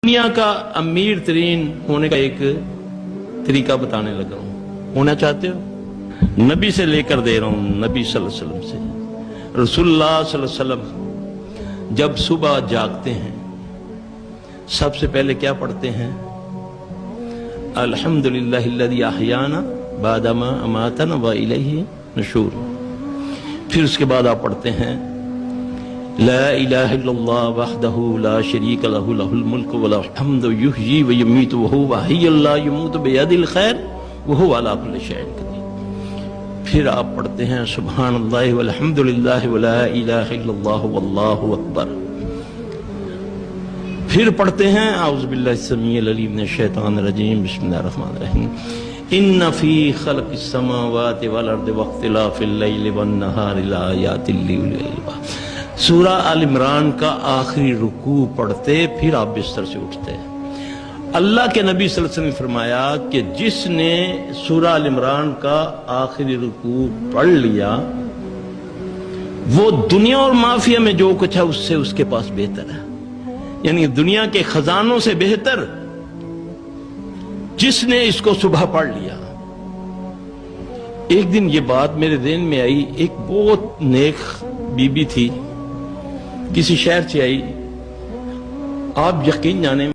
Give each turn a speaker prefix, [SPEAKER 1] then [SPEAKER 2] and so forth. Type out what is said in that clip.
[SPEAKER 1] دنیا کا امیر ترین ہونے کا ایک طریقہ بتانے لگا ہوں۔ ہونا چاہتے ہو؟ نبی سے لے کر دے رہا ہوں، نبی صلی اللہ علیہ وسلم سے۔ رسول اللہ صلی اللہ علیہ وسلم جب صبح جاگتے ہیں سب سے پہلے کیا پڑھتے ہیں؟ الحمدللہ الذی احیانا بعد ما اماتنا والیہ نشور۔ پھر اس کے بعد آپ پڑھتے ہیں لا الہ الا اللہ وحدہ لا شریک لہ لہ الملک ولہ الحمد یحیی ویمیت وہو حی لا یموت بیدہ الخیر وہو علی کل شیء قدیر۔ پھر آپ پڑھتے ہیں سبحان اللہ والحمدللہ ولا الہ الا اللہ واللہ اکبر۔ پھر پڑھتے ہیں اعوذ باللہ السمیع العلیم من الشیطان الرجیم بسم اللہ الرحمن الرحیم ان فی خلق السماوات والارض واختلاف اللیل والنہار لآیات لأولی الالباب۔ سورہ آل عمران کا آخری رکوع پڑھتے پھر آپ بستر سے اٹھتے ہیں۔ اللہ کے نبی صلی اللہ علیہ وسلم نے فرمایا کہ جس نے سورہ آل عمران کا آخری رکوع پڑھ لیا وہ دنیا اور معافیہ میں جو کچھ ہے اس سے اس کے پاس بہتر ہے، یعنی دنیا کے خزانوں سے بہتر جس نے اس کو صبح پڑھ لیا۔ ایک دن یہ بات میرے ذہن میں آئی، ایک بہت نیک بی بی تھی، کسی شہر سے آئی، آپ یقین جانے